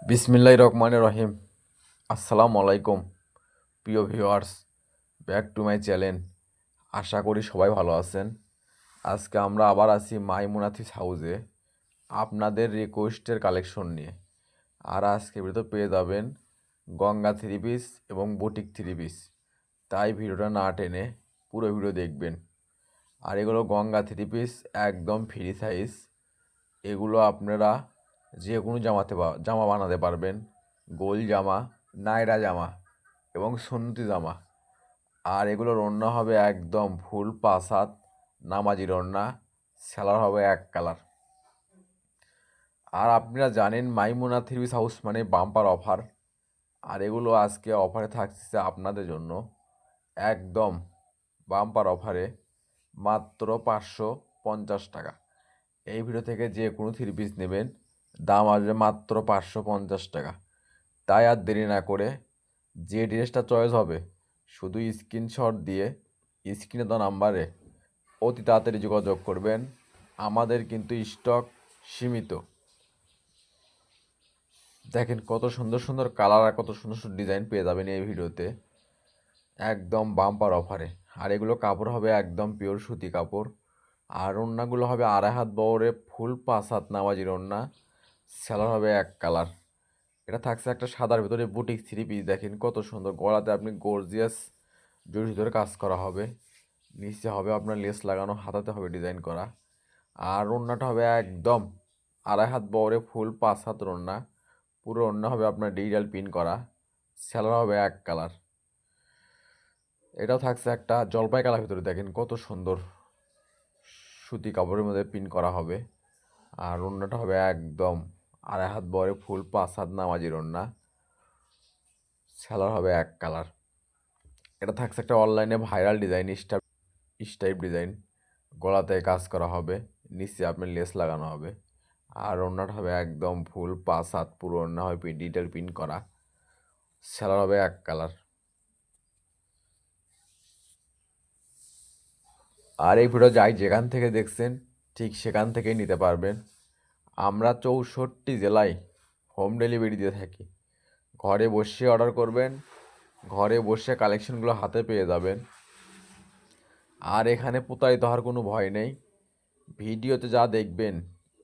বিসমিল্লাহির রহমানির রহিম। আসসালামু আলাইকুম প্রিয় viewers, back to my channel. আশা করি সবাই ভালো আছেন। আজকে আমরা আবার আছি মাইমুনাথিস হাউসে আপনাদের রিকোয়েস্টের কালেকশন নিয়ে। আর আজকে ভিডিওতে পেয়ে যাবেন গঙ্গা থ্রি পিস এবং বুটিক থ্রি পিস। তাই ভিডিওটা না টেনে পুরো ভিডিও দেখবেন। আর এগুলো গঙ্গা থ্রি পিস একদম ফ্রি সাইজ। এগুলো আপনারা যে কোনো জামা বানাতে পারবেন। গোল জামা, নায়রা জামা এবং সুন্নতি জামা। আর এগুলোর ওড়না হবে একদম ফুল 5 হাত নামাজির ওড়না, সেলার হবে এক কালার। আর আপনারা জানেন মাইমুনা থ্রি পিস হাউস মানে বাম্পার অফার। আর এগুলো আজকে অফারে থাকছে আপনাদের জন্য একদম বাম্পার অফারে মাত্র 550 টাকা। এই ভিডিও থেকে যে কোনো থ্রি পিস নেবেন, দাম আসবে মাত্র 550 টাকা। তাই আর দেরি না করে যে ড্রেসটা চয়েস হবে শুধু স্ক্রিনশট দিয়ে স্ক্রিনে দেওয়া নাম্বারে অতি তাড়াতাড়ি যোগাযোগ করবেন। আমাদের কিন্তু স্টক সীমিত। দেখেন কত সুন্দর সুন্দর কালার আর কত সুন্দর সুন্দর ডিজাইন পেয়ে যাবেন এই ভিডিওতে একদম বাম্পার অফারে। আর এগুলো কাপড় হবে একদম পিওর সুতি কাপড়। আর ওড়নাগুলো হবে 2.5 হাত বহরে ফুল 5 হাত নামাজির ওড়না, সেলার হবে এক কালার। এটা থাকছে একটা সাদার ভিতরে বুটিক থ্রি পিস। দেখেন কত সুন্দর, গলাতে আপনি গর্জিয়াস জরির ভিতরে কাজ করা হবে, নিচে হবে আপনার লেস লাগানো, হাতাতে হবে ডিজাইন করা। আর ওড়নাটা হবে একদম 2.5 হাত বহরে ফুল 5 হাত ওড়না, পুরো ওড়না হবে আপনার ডিজিটাল প্রিন্ট করা, সেলার হবে এক কালার। এটাও থাকছে একটা জলপাই কালার ভিতরে। দেখেন কত সুন্দর সুতি কাপড়ের মধ্যে প্রিন্ট করা হবে। আর ওড়নাটা হবে একদম 2.5 হাত বহরে ফুল 5 হাত নামাজির ওড়না, সেলার হবে এক কালার। এটা থাকছে একটা অনলাইনে ভাইরাল ডিজাইন, স্টাইপ ডিজাইন। গলাতে কাজ করা হবে, নিচে আপনার লেস লাগানো হবে। আর ওড়নাটা হবে একদম ফুল 5 হাত, পুরো ওড়না হবে ডিজিটাল প্রিন্ট করা, সেলার হবে এক কালার। আর এই ভিডিও যাই যেখান থেকে দেখছেন ঠিক সেখান থেকেই নিতে পারবেন। আমরা 64 জেলায় হোম ডেলিভারি দিয়ে থাকি। ঘরে বসে অর্ডার করবেন, ঘরে বসে কালেকশনগুলো হাতে পেয়ে যাবেন। আর এখানে প্রতারিত হওয়ার কোনো ভয় নেই। ভিডিওতে যা দেখবেন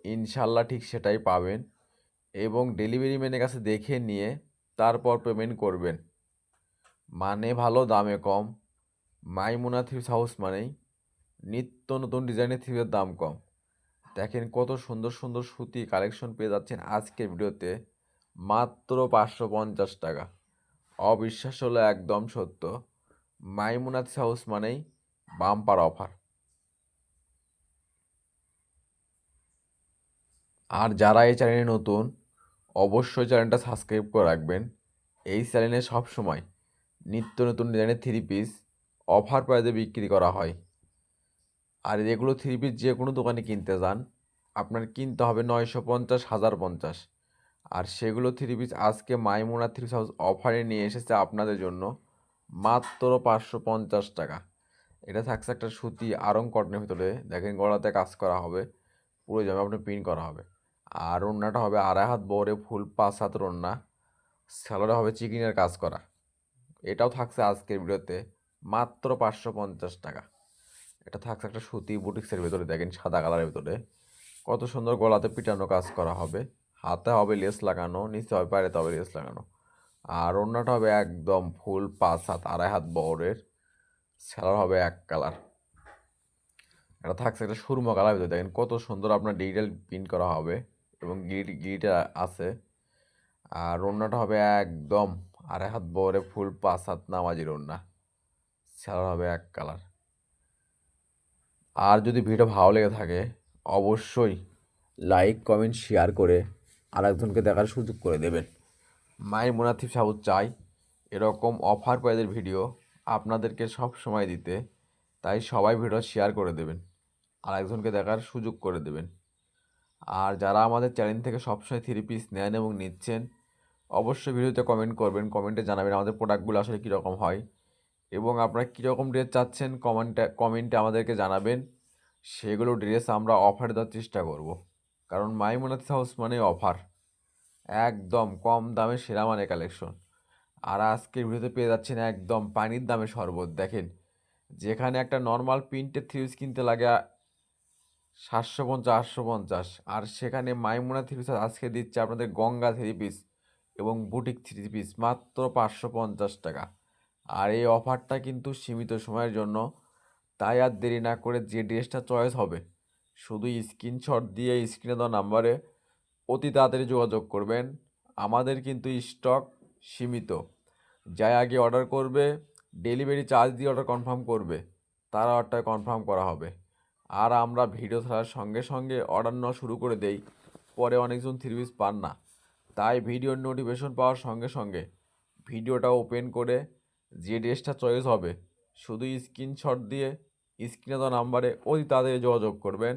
ইনশাল্লাহ ঠিক সেটাই পাবেন। এবং ডেলিভারি ম্যানের কাছে দেখে নিয়ে তারপর পেমেন্ট করবেন। মানে ভালো দামে কম। মাইমুনা থ্রিপিস হাউস মানেই নিত্য নতুন ডিজাইনের থ্রিপিসের দাম কম। দেখেন কত সুন্দর সুন্দর সুতি কালেকশন পেয়ে যাচ্ছেন আজকের ভিডিওতে মাত্র 550 টাকা। অবিশ্বাস হলো একদম সত্য। মাইমুনা থ্রিপিস হাউস মানেই বাম্পার অফার। আর যারা এই চ্যানেলে নতুন অবশ্যই চ্যানেলটা সাবস্ক্রাইব করে রাখবেন। এই চ্যানেলে সবসময় নিত্য নতুন ডিজাইনের থ্রি পিস অফার প্রাইসে বিক্রি করা হয়। আর এগুলো থ্রি পিস যে কোনো দোকানে কিনতে যান আপনার কিনতে হবে 950, 1050। আর সেগুলো থ্রি পিস আজকে মাইমুনা থ্রি পিস হাউস অফারে নিয়ে এসেছে আপনাদের জন্য মাত্র 550 টাকা। এটা থাকছে একটা সুতি আরং কটনের ভিতরে। দেখেন গলাতে কাজ করা হবে, পুরো জামা আপনার প্রিন্ট করা হবে। আর ওড়নাটা হবে 2.5 হাত বহরে ফুল 5 হাত ওড়না, স্যালোরে হবে চিকেনের কাজ করা। এটাও থাকছে আজকের ভিডিওতে মাত্র 550 টাকা। এটা থাকছে একটা সুতি বুটিক্সের ভিতরে। দেখেন সাদা কালারের ভিতরে কত সুন্দর গলাতে পিটানো কাজ করা হবে, হাতে হবে লেস লাগানো, নিচে হবে পায়েতে হবে লেস লাগানো। আর ওড়নাটা হবে একদম ফুল 5 হাত 2.5 হাত বহরের, সেলার হবে এক কালার। এটা থাকছে একটা সুরমা কালার ভিতরে। দেখেন কত সুন্দর আপনার ডিজিটাল প্রিন্ট করা হবে এবং গিরিটা আছে। আর ওড়নাটা হবে একদম 2.5 হাত বহরে ফুল 5 হাত নামাজির ওড়না, সেলার হবে এক কালার। আর যদি ভিডিও ভালো লেগে থাকে অবশ্যই লাইক কমেন্ট শেয়ার করে আরেকজনকে দেখার সুযোগ করে দেবেন। মায়ের মোনাথিপ সাহুদ চাই এরকম অফার প্রাইজের ভিডিও আপনাদেরকে সব সময় দিতে। তাই সবাই ভিডিও শেয়ার করে দেবেন, আরেকজনকে দেখার সুযোগ করে দেবেন। আর যারা আমাদের চ্যানেল থেকে সবসময় থ্রি পিস নেন এবং নিচ্ছেন অবশ্যই ভিডিওতে কমেন্ট করবেন, কমেন্টে জানাবেন আমাদের প্রোডাক্টগুলো আসলে কীরকম হয় এবং আপনারা কীরকম ড্রেস চাচ্ছেন কমেন্টে আমাদেরকে জানাবেন। সেগুলো ড্রেস আমরা অফার দেওয়ার চেষ্টা করব, কারণ মাইমুনাথ হাউস মানে অফার। একদম কম দামে সেরা মানের কালেকশন। আর আজকের ভিডিওতে পেয়ে যাচ্ছেন একদম পানির দামে শরবত। দেখেন, যেখানে একটা নর্মাল প্রিন্টের থ্রি পিস কিনতে লাগে 750 850, আর সেখানে মাইমুনা থ্রি পিস আজকে দিচ্ছে আপনাদের গঙ্গা থ্রি পিস এবং বুটিক থ্রি পিস মাত্র 550 টাকা। আর এই অফারটা কিন্তু সীমিত সময়ের জন্য, তাই আর দেরি না করে যে ড্রেসটা চয়েস হবে শুধু স্ক্রিনশট দিয়ে স্ক্রিনে দেওয়া নাম্বারে অতি তাড়াতাড়ি যোগাযোগ করবেন। আমাদের কিন্তু স্টক সীমিত। যাই আগে অর্ডার করবে, ডেলিভারি চার্জ দিয়ে অর্ডার কনফার্ম করবে, তার অর্ডারটা কনফার্ম করা হবে। আর আমরা ভিডিও ছাড়ার সঙ্গে সঙ্গে অর্ডার নেওয়া শুরু করে দেই, পরে অনেকজন থ্রি পিস পান না। তাই ভিডিওর নোটিফিকেশন পাওয়ার সঙ্গে সঙ্গে ভিডিওটা ওপেন করে যে ড্রেসটা চয়েস হবে শুধু স্ক্রিনশট দিয়ে স্ক্রিনে দেওয়া নাম্বারে অতি তাড়াতাড়ি যোগাযোগ করবেন।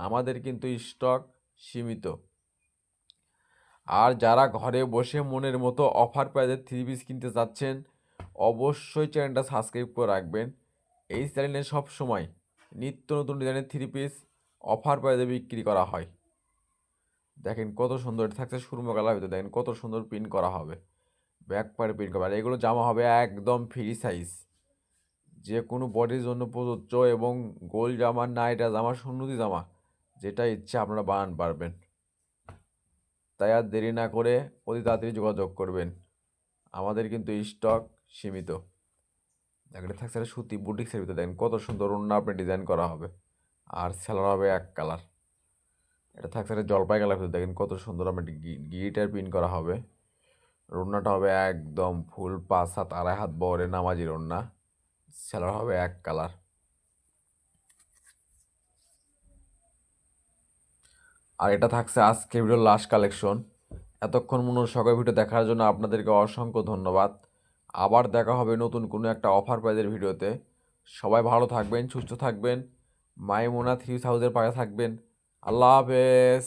আমাদের কিন্তু স্টক সীমিত। আর যারা ঘরে বসে মনের মতো অফার প্রাইজে থ্রি পিস কিনতে চাচ্ছেন, অবশ্যই চ্যানেলটা সাবস্ক্রাইব করে রাখবেন। এই চ্যানেলে সব সময় নিত্য নতুন ডিজাইনের থ্রি পিস অফার প্রাইজে বিক্রি করা হয়। দেখেন কত সুন্দর থাকছে, সুরমা কালার ভিতরে দেখেন কত সুন্দর প্রিন্ট করা হবে, ব্যাক পারে প্রিন্ট করা। আর এগুলো জামা হবে একদম ফ্রি সাইজ, যে কোনো বডির জন্য প্রযোজ্য, এবং গোল জামা, নাইটা জামা, সুন্নতি জামা, যেটা ইচ্ছে আপনারা বানান পারবেন। তাই আর দেরি না করে অতি তাড়াতাড়ি যোগাযোগ করবেন। আমাদের কিন্তু স্টক সীমিত। একটা থাকছে একটা সুতি বুটিক্সের ভিতরে দেখেন কত সুন্দর ওড়না আপনি ডিজাইন করা হবে, আর সেলার হবে এক কালার। এটা থাকছে একটা জলপাই কালার ভিতরে দেখেন কত সুন্দর আপনি গিটার প্রিন্ট করা হবে। ওড়নাটা হবে একদম ফুল 5 হাত 2.5 হাত বহরে নামাজির ওড়না, সেলার হবে এক কালার। আর এটা থাকছে আজকের ভিডিওর লাস্ট কালেকশন। এতক্ষণ মনোর সকাল ভিডিও দেখার জন্য আপনাদেরকে অসংখ্য ধন্যবাদ। আবার দেখা হবে নতুন কোনো একটা অফার প্রাইজের ভিডিওতে। সবাই ভালো থাকবেন, সুস্থ থাকবেন, মাইমুনা থ্রি হাউসের পাশে থাকবেন। আল্লাহ হাফেজ।